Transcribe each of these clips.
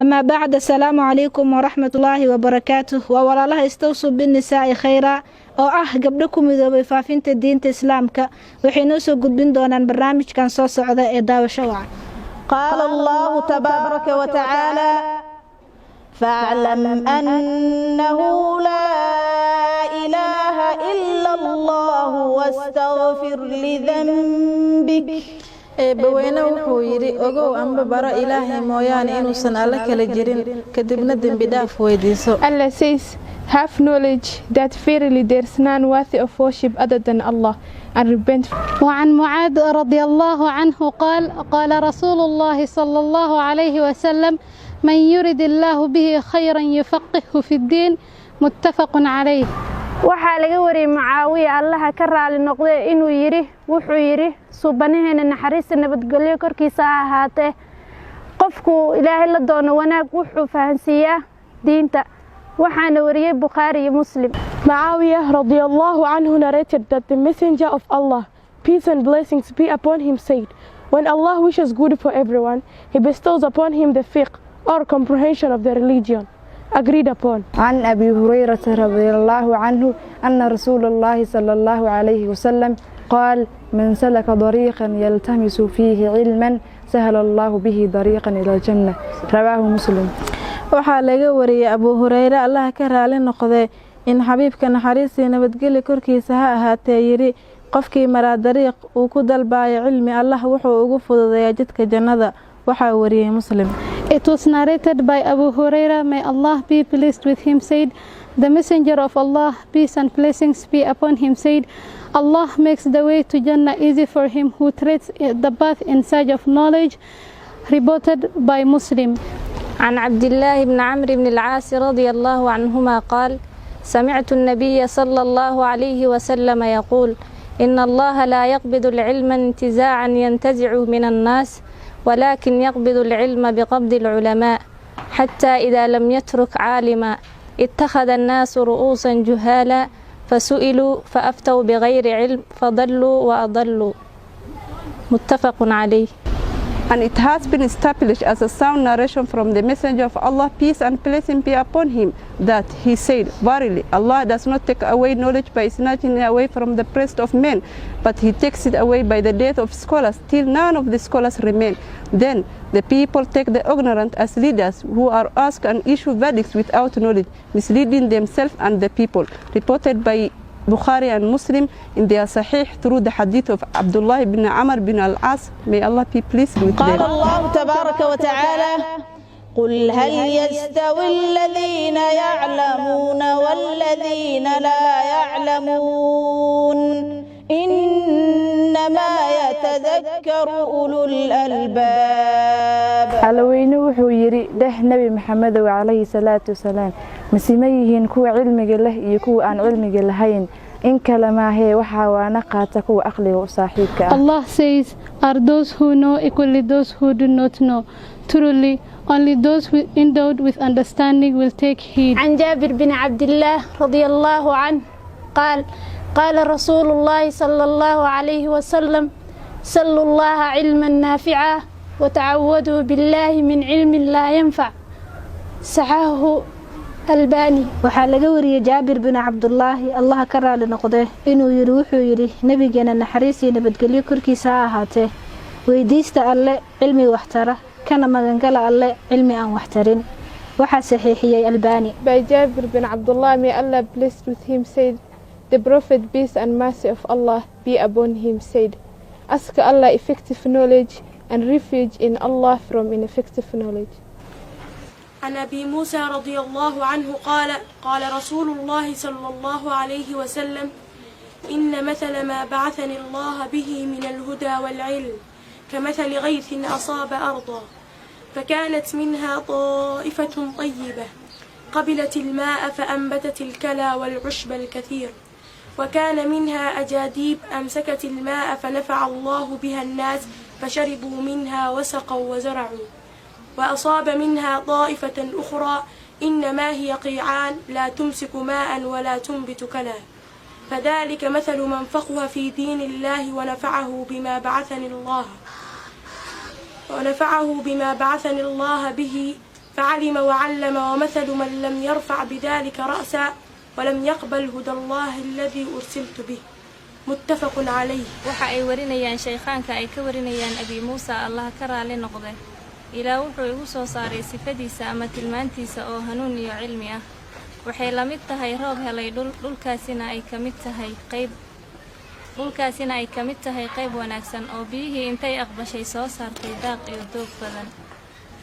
أما بعد السلام عليكم ورحمة الله وبركاته وولا الله استوصوا بالنساء خيرا قبلكم إذا بفافين الدين إسلامك وحينوسوا قدبين دونان برنامج كان صوص عضاء إداوة شوعا. قال الله تبارك وتعالى فاعلم أنه لا إله إلا الله واستغفر لذنبك. eebbaweyne wuxuu yidhi ogow anba baro ilaahay mooyaane inuusan alle kala jirin kadibna dembi dhaaf weydiiso. Allah says, have knowledge that verily there is none worthy of worship other than Allah, and repent. وعن معاذ رضي الله عنه قال رسول الله صلى الله عليه وسلم من يرد الله به خيرا يفقهه في الدين متفق عليه. waxaa laga wariyay Mucaawiya Allah ka raali noqday inuu wuxuu yiri subhanaheena naxariista nabadgelyo korkiisa ahaatee qofku ilaahay la doono wanaag wuxuu fahansiyaa diinta waxaana wariyay Bukhari iyo Muslim. Mucaawiya radiyallahu anhu narrated that the messenger of Allah, peace and blessings be upon him, said, when Allah wishes good for everyone, he bestows upon him the fiqh or comprehension of the religion agreed upon. عن أبي هريرة رضي الله عنه أن رسول الله صلى الله عليه وسلم قال من سلك طريقا يلتمس فيه علما سهل الله به طريقا إلى الجنة. رواه مسلم. waxaa laga wariyay Abu Hurayra Allah ka raali noqday in xabiibka naxariista nabadgelyo korkiisa ha ahaatee yiri qofkii maraa dariiq uu ku dalbaayo cilmi Allah wuxuu ugu fududeeyaa jidka jannada. waxaa wariyay Muslim. It was narrated by Abu Huraira, may Allah be pleased with him, said, the messenger of Allah, peace and blessings be upon him, said, Allah makes the way to Jannah easy for him who treads the path in search of knowledge. Reported by Muslim. عن عبد الله بن عمرو بن العاص رضي الله عنهما قال سمعت النبي صلى الله عليه وسلم يقول إن الله لا يقبض العلم انتزاعا ينتزع من الناس ولكن يقبض العلم بقبض العلماء حتى إذا لم يترك عالما اتخذ الناس رؤوسا جهالا فسئلوا فأفتوا بغير علم فضلوا وأضلوا. متفق عليه. And it has been established as a sound narration from the Messenger of Allah, peace and blessing be upon him, that he said, verily, Allah does not take away knowledge by snatching it away from the breast of men, but he takes it away by the death of scholars, till none of the scholars remain. Then the people take the ignorant as leaders who are asked and issue verdicts without knowledge, misleading themselves and the people. Reported by Bukhari and Muslim in their Sahih through the hadith of Abdullah ibn Amr bin al-As. May Allah be pleased with them. قال الله تبارك وتعالى قل هل يستوي الذين يعلمون والذين لا يعلمون إنما يتذكر أولو الألباب. علوين وحو يري ده نبي محمد عليه الصلاة والسلام مسيميهن كو علمك له يكو عن علمك لهين إن كلمة هي وحاوانا قاتكو أقلي وصاحبك. Allah says, are those who know equally those who do not know. Truly, only those endowed with understanding will take heed. عن جابر بن عبد الله رضي الله عنه قال رسول الله صلى الله عليه وسلم سلوا الله علما نافعا وتعوذوا بالله من علم لا ينفع. صححه الباني. waxaa laga wariyay Jaabir bin Abdullah Allah ka raali noqday inuu wuxuu yiri nabigeena naxariis iyo nabadgelyo korkiisa ha ahaatee weydiista alle cilmi waxtara kana magangala alle cilmi aan waxtarin. waxaa saxiixiyay Albani. By Jabir bin Abdullah, may Allah blessed with him, said, the Prophet, peace and mercy of Allah be upon him, said, ask Allah effective knowledge and refuge in Allah from ineffective knowledge. عن أبي موسى رضي الله عنه قال رسول الله صلى الله عليه وسلم إن مثل ما بعثني الله به من الهدى والعلم كمثل غيث أصاب أرضا فكانت منها طائفة طيبة قبلت الماء فأنبتت الكلى والعشب الكثير وكان منها أجاديب أمسكت الماء فنفع الله بها الناس فشربوا منها وسقوا وزرعوا وأصاب منها طائفة أخرى إنما هي قيعان لا تمسك ماء ولا تنبت كلا فذلك مثل من فقه في دين الله ونفعه بما بعثني الله به فعلم وعلم ومثل من لم يرفع بذلك رأسا ولم يقبل هدى الله الذي أرسلت به متفق عليه. waxa ay warinayaan sheekhaanka ay ka warinayaan Abi Muusa Allah ka raali noqday ilaa wuxuu igu soo saaray sifadiisa ama tilmaantiisa oo hanuun iyo cilmi ah waxay la mid tahay roob helay dhulkaasina ay ka mid tahay qayb wanaagsan oo biyihii intay aqbashay soo saartay daaq iyo doog badan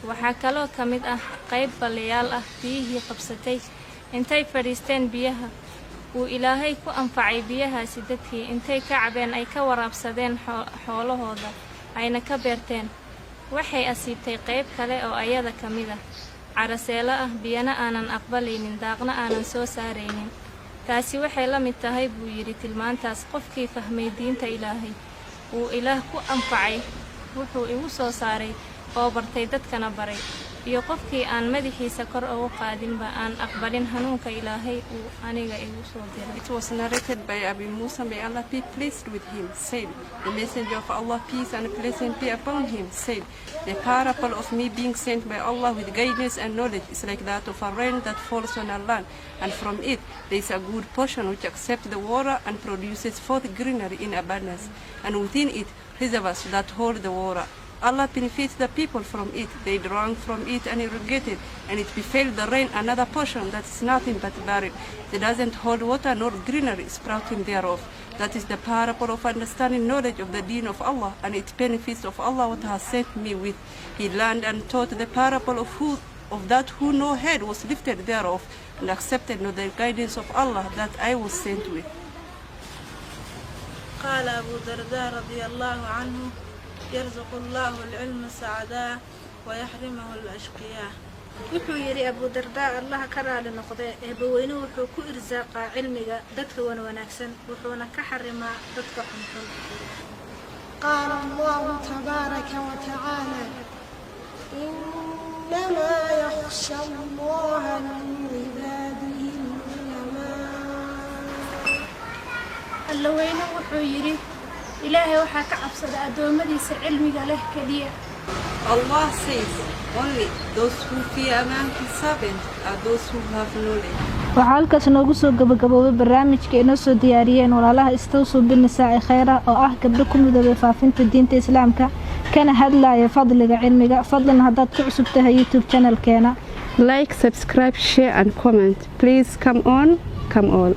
waxa kaloo ka mid ah qayb balayaal ah biyihii qabsatay intay fadhiisteen biyaha uu Ilaahay ku anfacay biyahaasi dadkii intay ka cabeen ay ka waraabsadeen xoolahooda ayna ka beerteen waxay asiibtay qayb kale oo ayada ka mid ah caraseelo ah biyana aanan aqbalaynin daaqna aanan soo saaraynin taasi waxay la mid tahay buu yiri tilmaantaas qofkii fahmay diinta Ilaahay uu Ilaah ku anfacay wuxuu igu soo saaray oo bartay dadkana baray iyo qofkii aan madaxiisa kor ugu qaadin ba aan aqbalin hanuunka Ilaahay uu aniga igu soo diray. It was narrated by Abi Musa, may Allah be pleased with him, said, the messenger of Allah, peace and blessing be upon him, said, the parable of me being sent by Allah with guidance and knowledge is like that of a rain that falls on a land, and from it there is a good portion which accepts the water and produces forth greenery in abundance, and within it reservoirs that hold the water. Allah benefits the people from it. They drank from it and irrigated, and it befell the rain another portion that is nothing but barren. It doesn't hold water nor greenery sprouting thereof. That is the parable of understanding knowledge of the deen of Allah, and its benefits of Allah what has sent me with. He learned and taught the parable of that who no head was lifted thereof, and accepted not the guidance of Allah that I was sent with. قال أبو الدرداء رضي الله عنه يرزق الله العلم السعداء ويحرمه الأشقياء. wuxuu yiri Abu Darda Allah ka raali noqday eebaweyne wuxuu ku irsaaqaa cilmiga dadka wanaagsan wuxuuna ka xarimaa dadka xunxun. قال الله تبارك وتعالى إنما يخشى الله من عباده العلماء. اللوين wuxuu yiri Ilaahay waxa ka cabsada adoomadiisa cilmiga leh kaliya. Allah says, only those who fear man his servant are those who have knowledge. waxaa halkaas noogu soo gabagaboobay barnaamijka inoo soo diyaariyeen walaalaha istawsuu binnisaa'i khayra oo ah gabdho ku midoobay faafinta diinta islaamka kana hadlaya fadliga cilmiga fadlan haddaad ku cusub tahay YouTube channelkeena Like, subscribe, share and comment. Please come on, come all.